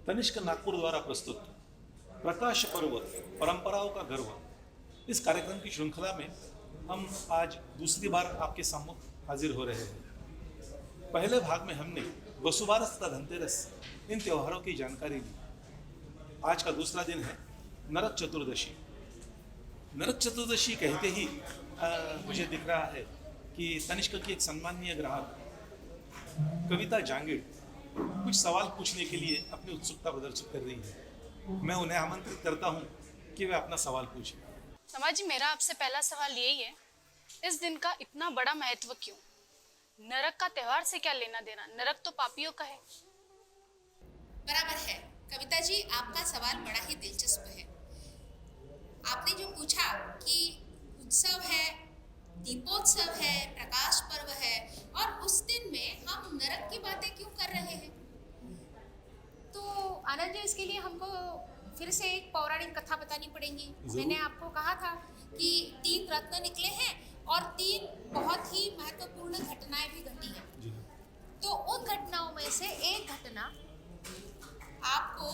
तनिष्क नागपुर द्वारा प्रस्तुत प्रकाश पर्व परंपराओं का गर्व, इस कार्यक्रम की श्रृंखला में हम आज दूसरी बार आपके सम्मुख हाजिर हो रहे हैं। पहले भाग में हमने वसुबारस तथा धनतेरस इन त्योहारों की जानकारी ली। आज का दूसरा दिन है नरक चतुर्दशी। नरक चतुर्दशी कहते ही मुझे दिख रहा है कि तनिष्क की एक सम्माननीय ग्राहक कविता जांगिड़ कुछ सवाल पूछने के लिए अपनी उत्सुकता प्रदर्शित कर रही है। मैं उन्हें आमंत्रित करता हूं कि वे अपना सवाल पूछें। समाज जी, मेरा आपसे पहला सवाल यही है, इस दिन का इतना बड़ा महत्व क्यों? नरक का त्योहार से क्या लेना देना? नरक तो पापियों का है। बराबर है कविता जी, आपका सवाल बड़ा ही दिलचस्प है। आपने जो पूछा कि उत्सव है, दीपोत्सव है, प्रकाश पर्व है और उस दिन में हम नरक की बातें क्यों कर रहे हैं, तो आनंद जी इसके लिए हमको फिर से एक पौराणिक कथा बतानी पड़ेगी। मैंने आपको कहा था कि 3 रत्न निकले हैं और 3 बहुत ही महत्वपूर्ण घटनाएं भी घटी हैं। तो उन घटनाओं में से एक घटना आपको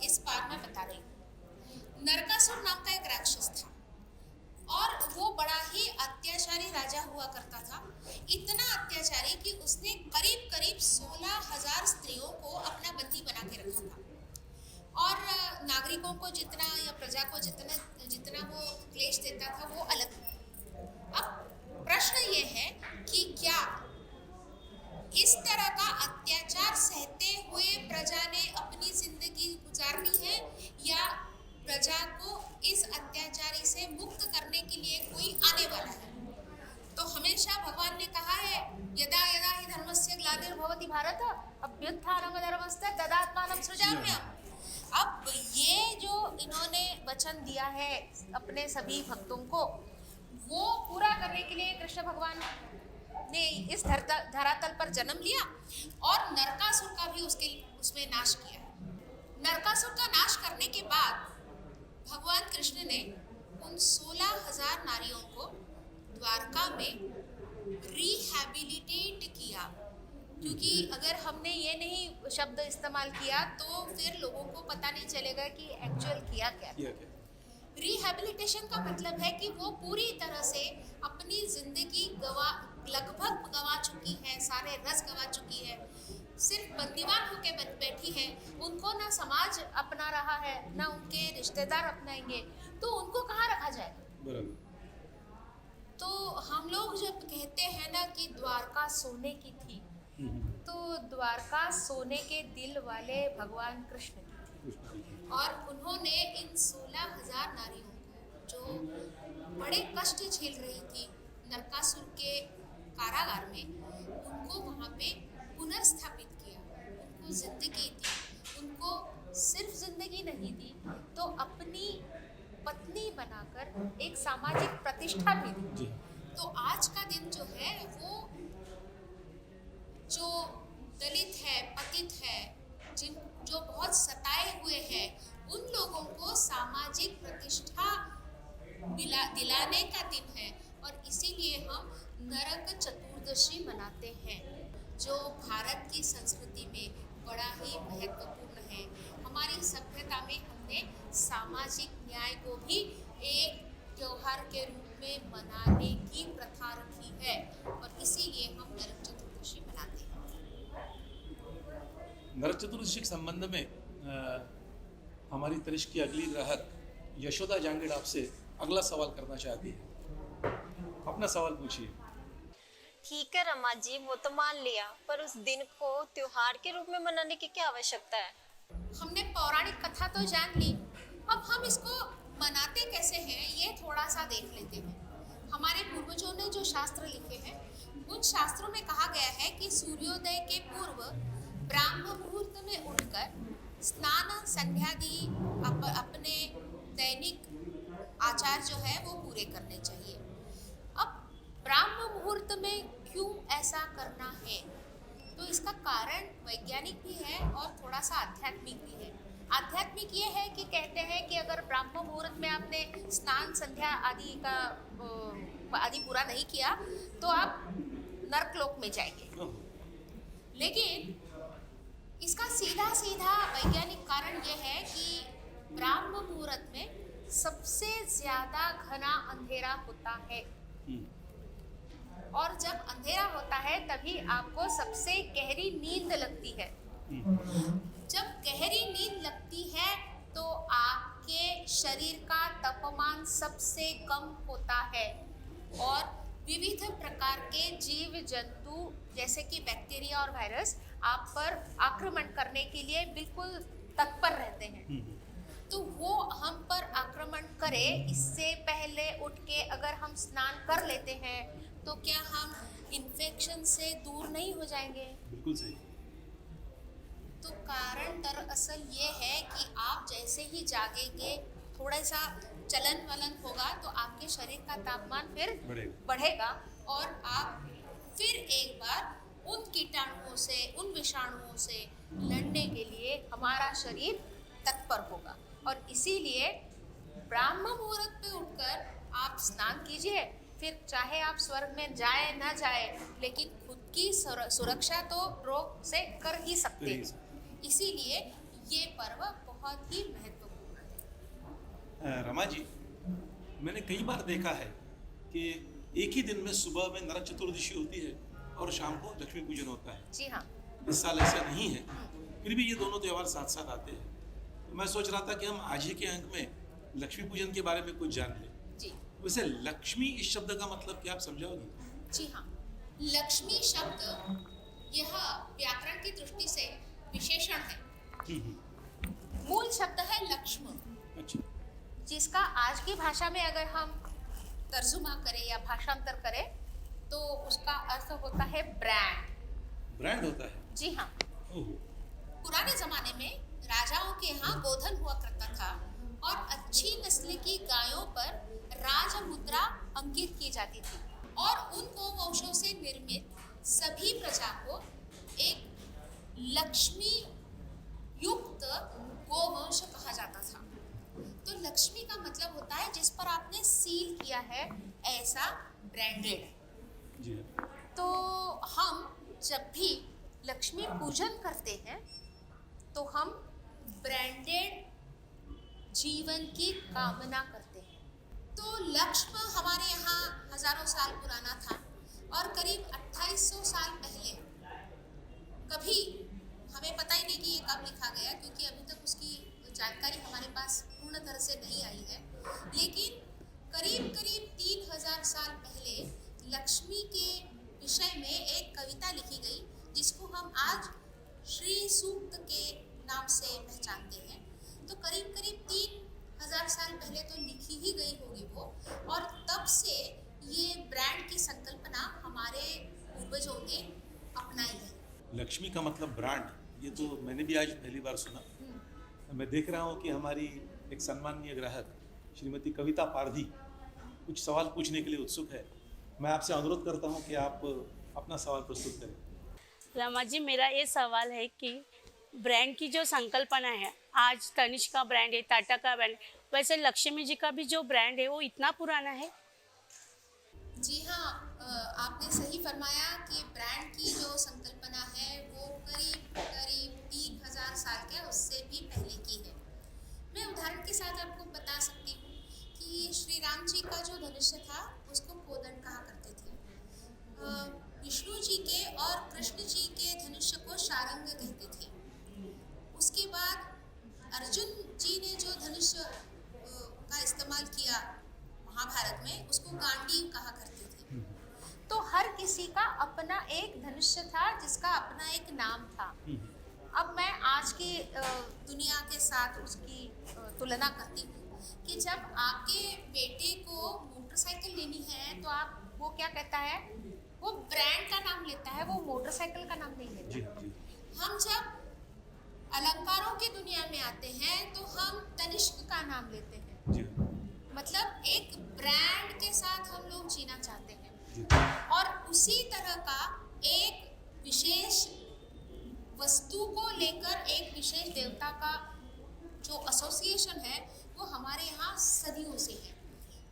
इस बार मैं बता रही हूँ। नरकासुर नाम का एक राक्षस था और वो बड़ा ही अत्याचारी राजा हुआ करता था। इतना अत्याचारी कि उसने करीब करीब 16,000 स्त्रियों को अपना बंदी बना के रखा था और नागरिकों को जितना या प्रजा को जितना वो क्लेश देता था वो अलग। अब प्रश्न ये है कि क्या इस तरह का अत्याचार सहते हुए प्रजा ने अपनी जिंदगी गुजारनी है या प्रजा को इस अत्याचारी से मुक्त करने के लिए कोई आने वाला है? तो हमेशा भगवान ने कहा है, यदा यदा हि धर्मस्य ग्लानिर्भवति भारत अभ्युत्थानं धर्मस्य तदात्मानं सृजाम्यहम्। अब ये जो इन्होंने वचन दिया है अपने सभी भक्तों को, वो पूरा करने के लिए कृष्ण भगवान ने इस धरातल पर जन्म लिया और नरकासुर का भी उसमें नाश किया। नरकासुर का नाश करने के बाद भगवान कृष्ण ने उन 16,000 नारियों को द्वारका में रिहैबिलिटेट किया, क्योंकि अगर हमने ये नहीं शब्द इस्तेमाल किया तो फिर लोगों को पता नहीं चलेगा कि एक्चुअल किया क्या। रिहैबिलिटेशन का मतलब है कि वो पूरी तरह से अपनी जिंदगी लगभग गंवा चुकी है, सारे रस गंवा चुकी है, सिर्फ बंदीवान होके बैठी है। उनको ना समाज अपना रहा है ना उनके रिश्तेदार अपनाएंगे, तो उनको कहाँ रखा जाएगा? तो हम लोग जब कहते हैं ना कि द्वारका सोने की थी, तो द्वारका सोने के दिल वाले भगवान कृष्ण की, और उन्होंने इन 16,000 नारियों को जो बड़े कष्ट झेल रही थी नरकासुर के कारागार में, उनको वहाँ पे पुनर्स्थापित किया। उनको जिंदगी दी, उनको सिर्फ जिंदगी नहीं दी तो अपनी पत्नी बनाकर एक सामाजिक प्रतिष्ठा भी दी। तो आज का दिन जो है वो जो दलित है, पतित है, जो बहुत सताए हुए हैं, उन लोगों को सामाजिक प्रतिष्ठा दिलाने का दिन है और इसीलिए हम नरक चतुर्दशी मनाते हैं, जो भारत की संस्कृति में बड़ा ही महत्वपूर्ण है। हमारी सभ्यता में हमने सामाजिक न्याय को भी एक त्योहार के रूप में मनाने की प्रथा रखी है और इसीलिए हम नरक चतुर्दशी मनाते हैं। नरक चतुर्दशी के संबंध में हमारी तनिष्क की अगली ग्राहक यशोदा जांगिड़ आपसे अगला सवाल करना चाहती है। अपना सवाल पूछिए। ठीक है रमा जी, वो तो मान लिया, पर उस दिन को त्योहार के रूप में मनाने की क्या आवश्यकता है? हमने पौराणिक कथा तो जान ली, अब हम इसको मनाते कैसे हैं ये थोड़ा सा देख लेते हैं। हमारे पूर्वजों ने जो शास्त्र लिखे हैं, उन शास्त्रों में कहा गया है कि सूर्योदय के पूर्व ब्राह्म मुहूर्त में उठकर स्नान संध्यादि अपने दैनिक आचार जो है वो पूरे करने चाहिए। अब ब्राह्म मुहूर्त में क्यों ऐसा करना है, तो इसका कारण वैज्ञानिक भी है और थोड़ा सा आध्यात्मिक भी है। आध्यात्मिक ये है कि कहते हैं कि अगर ब्राह्म मुहूर्त में आपने स्नान संध्या आदि पूरा नहीं किया तो आप नरकलोक में जाएंगे। लेकिन इसका सीधा सीधा वैज्ञानिक कारण यह है कि ब्राह्म मुहूर्त में सबसे ज्यादा घना अंधेरा होता है और जब अंधेरा होता है तभी आपको सबसे गहरी नींद लगती है। जब गहरी नींद लगती है तो आपके शरीर का तापमान सबसे कम होता है और विविध प्रकार के जीव जंतु जैसे कि बैक्टीरिया और वायरस आप पर आक्रमण करने के लिए बिल्कुल तत्पर रहते हैं। तो वो हम पर आक्रमण करे इससे पहले उठ के अगर हम स्नान कर लेते हैं तो क्या हम इन्फेक्शन से दूर नहीं हो जाएंगे? बिल्कुल सही। तो कारण दरअसल ये है कि आप जैसे ही जागेंगे थोड़ा सा चलन वलन होगा तो आपके शरीर का तापमान फिर बढ़ेगा और आप फिर एक बार उन कीटाणुओं से उन विषाणुओं से लड़ने के लिए हमारा शरीर तत्पर होगा। और इसीलिए ब्राह्म मुहूर्त पे उठकर आप स्नान कीजिए, फिर चाहे आप स्वर्ग में जाए ना जाए लेकिन खुद की सुरक्षा तो रोग से कर ही सकते हैं। इसीलिए ये पर्व बहुत ही महत्वपूर्ण है। रमा जी, मैंने कई बार देखा है कि एक ही दिन में सुबह में नरक चतुर्दशी होती है और शाम को लक्ष्मी पूजन होता है। जी हाँ। इस साल ऐसा नहीं है, फिर भी ये दोनों त्योहार साथ साथ आते हैं। तो मैं सोच रहा था कि हम आज ही के अंक में लक्ष्मी पूजन के बारे में कुछ जान लें। जी। वैसे लक्ष्मी इस शब्द का मतलब क्या आप समझाओगी? जी हाँ, लक्ष्मी शब्द यह व्याकरण की दृष्टि से विशेषण है। मूल शब्द है लक्ष्म। अच्छा। जिसका आज की भाषा में अगर हम तर्जुमा करें या भाषांतर करें तो उसका अर्थ होता है ब्रांड। ब्रांड होता है? जी हाँ। ओह। पुराने जमाने में राजाओं के यहाँ गोधन हुआ करता था और अच्छी नस्ल की गायों पर राज मुद्रा अंकित की जाती थी और उन गोवंशों से निर्मित सभी प्रजा को एक लक्ष्मी युक्त गोवंश कहा जाता था। तो लक्ष्मी का मतलब होता है जिस पर आपने सील किया है ऐसा ब्रांडेड। जी। तो हम जब भी लक्ष्मी पूजन करते हैं तो हम ब्रांडेड जीवन की कामना करते हैं। तो लक्ष्म हमारे यहाँ हजारों साल पुराना था और करीब 2800 साल पहले कभी हमें पता ही नहीं कि ये कब लिखा गया क्योंकि अभी तक उसकी जानकारी हमारे पास पूर्ण तरह से नहीं आई है, लेकिन करीब 3000 साल पहले लक्ष्मी के विषय में एक कविता लिखी गई जिसको हम आज श्री सूक्त के नाम से पहचानते हैं। तो करीब 3000 साल पहले तो लिखी ही गई होगी वो और तब से ये ब्रांड की संकल्पना हमारे पूर्वजों ने अपनाई है। लक्ष्मी का मतलब ब्रांड, ये तो मैंने भी आज पहली बार सुना। मैं देख रहा हूँ कि हमारी एक सम्माननीय ग्राहक श्रीमती कविता पारधी कुछ सवाल पूछने के लिए उत्सुक है। मैं आपसे अनुरोध करता हूँ कि आप अपना सवाल प्रस्तुत करें। रमा जी, मेरा ये सवाल है कि ब्रांड की जो संकल्पना है, आज तनिष्क का ब्रांड है, टाटा का ब्रांड, वैसे लक्ष्मी जी का भी जो ब्रांड है वो इतना पुराना है? जी हाँ, आपने सही फरमाया कि ब्रांड की जो संकल्पना है वो करीब 3000 साल के उससे भी पहले की है। मैं उदाहरण के साथ आपको बता सकती हूँ कि श्री राम जी का जो धनुष्य था उसको कोदंड कहा करते थे। विष्णु जी के और कृष्ण जी के धनुष्य को शारंग कहते थे। उसके बाद अर्जुन जी ने जो धनुष्य का इस्तेमाल किया महाभारत में उसको गांडीव कहा करते थे। तो हर किसी का अपना एक धनुष्य था जिसका अपना एक नाम था। अब मैं आज की दुनिया के साथ उसकी तुलना करती हूँ कि जब आपके बेटे को मोटरसाइकिल लेनी है तो आप वो क्या कहता है, वो ब्रांड का नाम लेता है, वो मोटरसाइकिल का नाम नहीं लेता। हम जब अलंकारों की दुनिया में आते हैं तो हम तनिष्क का नाम लेते हैं। मतलब एक ब्रांड के साथ हम लोग जीना चाहते हैं और उसी तरह का एक विशेष वस्तु को लेकर एक विशेष देवता का जो एसोसिएशन है वो हमारे यहाँ सदियों से है।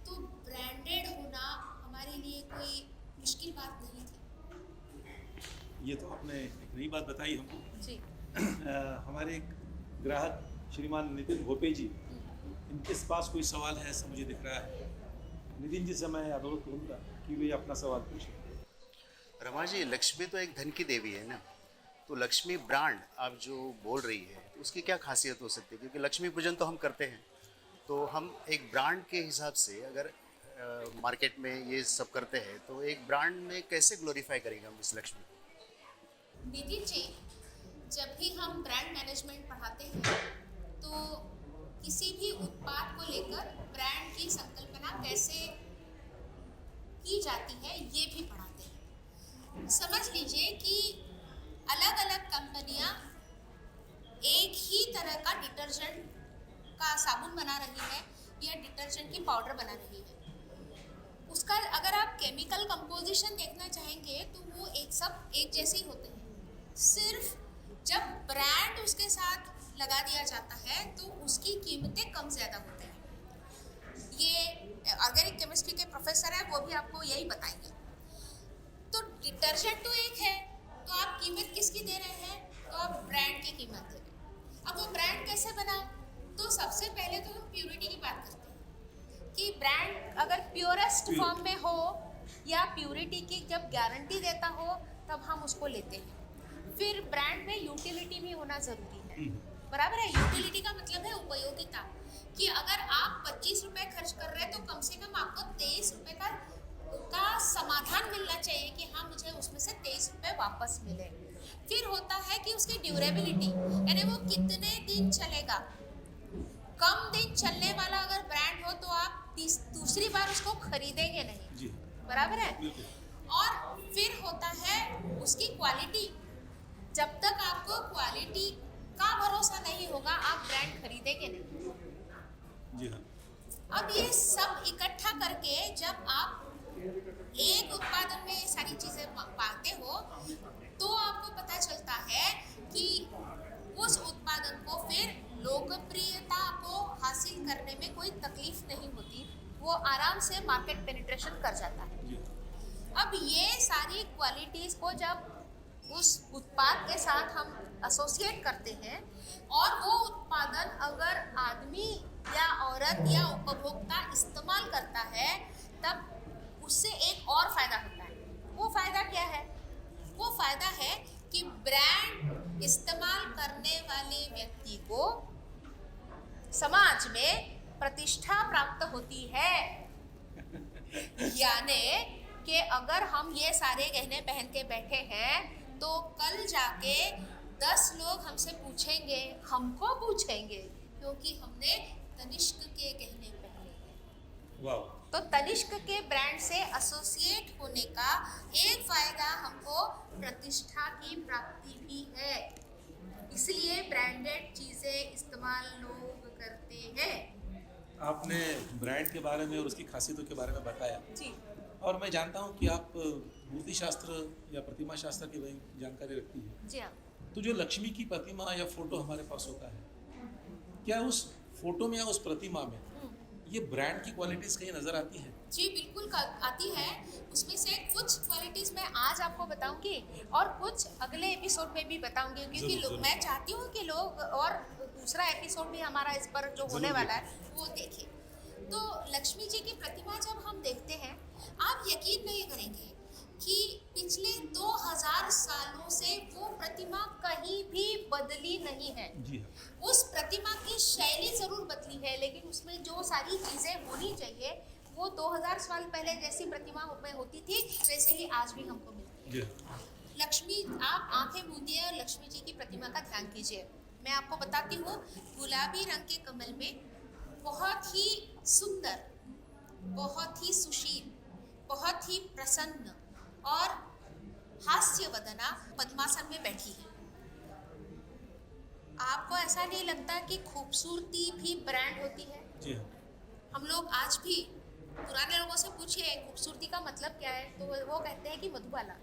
तो ब्रांडेड होना हमारे लिए कोई मुश्किल बात नहीं थी। ये तो आपने एक नई बात बताई हमको। जी। हमारे एक ग्राहक श्रीमान नितिन भोपे जी, इनके पास कोई सवाल है ऐसा मुझे दिख रहा है। नितिन जी से मैं अनुरोध करूँगा कि वे अपना सवाल पूछें। रमा जी, लक्ष्मी तो एक धन की देवी है ना, तो लक्ष्मी ब्रांड आप जो बोल रही है तो उसकी क्या खासियत हो सकती है? क्योंकि लक्ष्मी पूजन तो हम करते हैं, तो हम एक ब्रांड के हिसाब से अगर मार्केट में ये सब करते हैं तो एक ब्रांड में कैसे ग्लोरीफाई करेंगे हम इस लक्ष्मी को? नितिन जी, जब भी हम ब्रांड मैनेजमेंट पढ़ाते हैं तो किसी भी उत्पाद को लेकर ब्रांड की संकल्पना कैसे की जाती है ये भी पढ़ाते हैं। समझ लीजिए कि अलग अलग कंपनियां एक ही तरह का डिटर्जेंट का साबुन बना रही है या डिटर्जेंट की पाउडर बना रही है। उसका अगर आप केमिकल कंपोजिशन देखना चाहेंगे तो वो एक जैसे ही होते हैं। सिर्फ जब ब्रांड उसके साथ लगा दिया जाता है तो उसकी कीमतें कम ज़्यादा होती हैं। ये ऑर्गेनिक केमिस्ट्री के प्रोफेसर हैं, वो भी आपको यही बताएंगे। तो डिटर्जेंट तो एक है, तो आप कीमत किसकी दे रहे हैं? तो आप ब्रांड की कीमत दे रहे हैं। अब वो ब्रांड कैसे बना? तो सबसे पहले तो हम प्योरिटी की बात करते हैं कि ब्रांड अगर प्योरेस्ट फॉर्म में हो या प्योरिटी की जब गारंटी देता हो तब हम उसको लेते हैं। फिर ब्रांड में यूटिलिटी भी होना ज़रूरी है, बराबर है। यूटिलिटी का मतलब है उपयोगिता, कि अगर आप 25 रुपये खर्च कर रहे हैं तो कम से कम आपको 23 रुपये का समाधान मिलना चाहिए कि हाँ मुझे उसमें से 23 रुपये वापस मिले। फिर होता है कि उसकी ड्यूरेबिलिटी, यानी वो कितने दिन चलेगा। कम दिन चलने वाला अगर ब्रांड हो तो आप दूसरी बार उसको खरीदेंगे नहीं जी, बराबर है। और फिर होता है उसकी क्वालिटी। जब तक आपको क्वालिटी का भरोसा नहीं होगा आप ब्रांड खरीदेंगे नहीं। जी हाँ। अब ये सब इकट्ठा करके जब आप एक उत्पादन में ये सारी चीज़ें पाते हो तो आपको पता चलता है कि उस उत्पादन को फिर लोकप्रियता को हासिल करने में कोई तकलीफ नहीं होती, वो आराम से मार्केट पेनिट्रेशन कर जाता है। अब ये सारी क्वालिटीज़ को जब उस उत्पाद के साथ हम एसोसिएट करते हैं और वो उत्पादन अगर आदमी या औरत या उपभोक्ता इस्तेमाल करता है तब उससे एक और फ़ायदा होता है। वो फ़ायदा क्या है? वो फ़ायदा है कि ब्रांड इस्तेमाल करने वाले व्यक्ति को समाज में प्रतिष्ठा प्राप्त होती है। यानी कि अगर हम ये सारे गहने पहन के बैठे हैं तो कल जाके 10 लोग हमसे पूछेंगे, हमको पूछेंगे क्योंकि हमने तनिष्क के गहने पहने हैं। वाह। तो तनिष्क के ब्रांड से एसोसिएट होने का एक फायदा हमको प्रतिष्ठा की प्राप्ति भी है, इसलिए ब्रांडेड चीजें इस्तेमाल लोग करते हैं। आपने ब्रांड के बारे में और उसकी खासियतों के बारे में बताया जी। और मैं जानता हूँ कि आप मूर्ति शास्त्र या प्रतिमा शास्त्र की जानकारी रखती हैं। जी हाँ। तो जो लक्ष्मी की प्रतिमा या फोटो हमारे पास होता है, क्या उस फोटो में या उस प्रतिमा में ये ब्रांड की क्वालिटीज कहीं नजर आती है? जी बिल्कुल आती है। उसमें से कुछ क्वालिटीज़ मैं आज आपको बताऊंगी और कुछ अगले एपिसोड में भी बताऊंगी, क्योंकि जरूर। मैं चाहती हूँ कि लोग और दूसरा एपिसोड भी हमारा इस पर जो होने वाला है वो देखें। तो लक्ष्मी जी की प्रतिमा जब हम देखते हैं आप यकीन नहीं करेंगे कि पिछले 2000 सालों से वो प्रतिमा कहीं भी बदली नहीं है। जी हाँ। उस प्रतिमा की शैली जरूर बदली है, लेकिन उसमें जो सारी चीज़ें होनी चाहिए वो 2000 साल पहले जैसी प्रतिमा में होती थी वैसे ही आज भी हमको मिलती है। जी हाँ। लक्ष्मी, आप आंखें मूंदिए और लक्ष्मी जी की प्रतिमा का ध्यान कीजिए। मैं आपको बताती हूँ, गुलाबी रंग के कमल में बहुत ही सुंदर, बहुत ही सुशील, बहुत ही प्रसन्न और हास्य वदना पद्मासन में बैठी है। आपको ऐसा नहीं लगता कि खूबसूरती भी ब्रांड होती है? जी हाँ। हम लोग आज भी पुराने लोगों से पूछिए खूबसूरती का मतलब क्या है तो वो कहते हैं कि मधुबाला।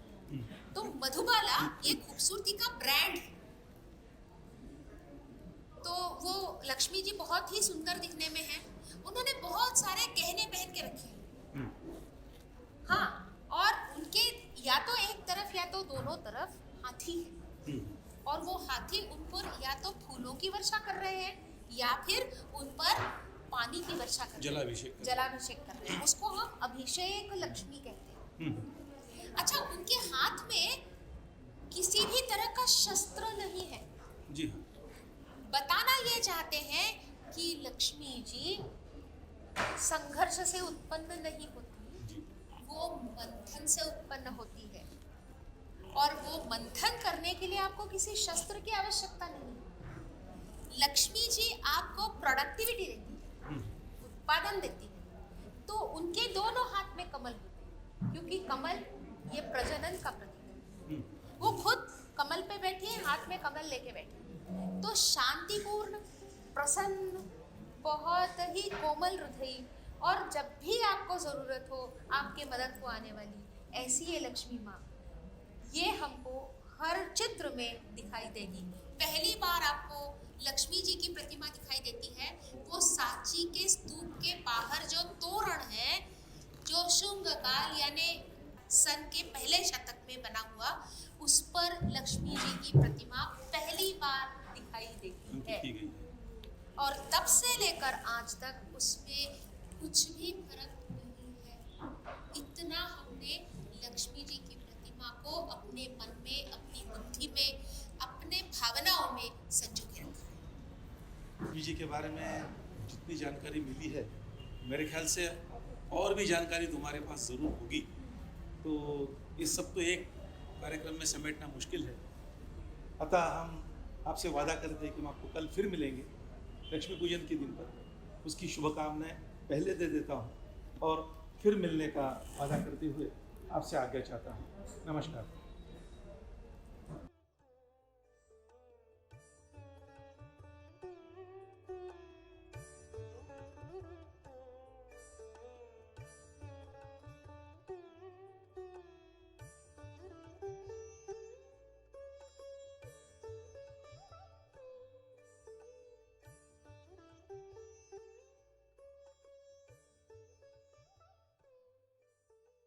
तो मधुबाला ये खूबसूरती का ब्रांड है। तो वो लक्ष्मी जी बहुत ही सुंदर दिखने में है। उन्होंने बहुत सारे गहने पहन के रखे हैं। हाँ, और उनके या तो एक तरफ या तो दोनों तरफ हाथी है और वो हाथी उनको या फिर उन पर पानी की वर्षा कर रहे हैं, जलाभिषेक कर- जलाभिषेक कर रहे हैं, उसको हम अभिषेक लक्ष्मी कहते हैं। अच्छा, उनके हाथ में किसी भी तरह का शस्त्र नहीं है। जी हाँ, बताना ये चाहते हैं कि लक्ष्मी जी संघर्ष से उत्पन्न नहीं होती, जी वो मंथन से उत्पन्न होती है। और वो मंथन करने के लिए आपको किसी शस्त्र की आवश्यकता नहीं है। लक्ष्मी जी आपको प्रोडक्टिविटी देती है, उत्पादन देती है। तो उनके दोनों हाथ में कमल होते हैं, क्योंकि कमल ये प्रजनन का प्रतीक है। वो खुद कमल पे बैठी है, हाथ में कमल लेके बैठी है। तो शांतिपूर्ण, प्रसन्न, बहुत ही कोमल हृदयी, और जब भी आपको जरूरत हो आपके मदद को आने वाली ऐसी ये लक्ष्मी माँ, ये हमको हर चित्र में दिखाई देगी। पहली बार आपको लक्ष्मी जी की प्रतिमा दिखाई देती है वो सांची के स्तूप के बाहर जो तोरण है, जो शुंग काल यानी सन के पहले शतक में बना हुआ, उस पर लक्ष्मी जी की प्रतिमा पहली बार दिखाई देती अंकित है। की गई है। और तब से लेकर आज तक उसमें कुछ भी फर्क नहीं है। इतना हमने लक्ष्मी जी की प्रतिमा को अपने मन में, अपनी बुद्धि में, अपने भावनाओं में संजो के रखा है। लक्ष्मी जी के बारे में जितनी जानकारी मिली है, मेरे ख्याल से और भी जानकारी तुम्हारे पास ज़रूर होगी। तो इस सब को एक कार्यक्रम में समेटना मुश्किल है। अतः हम आपसे वादा करते हैं कि हम आपको कल फिर मिलेंगे लक्ष्मी पूजन के दिन पर। उसकी शुभकामनाएं पहले दे देता हूँ और फिर मिलने का वादा करते हुए आपसे आज्ञा चाहता हूँ। नमस्कार।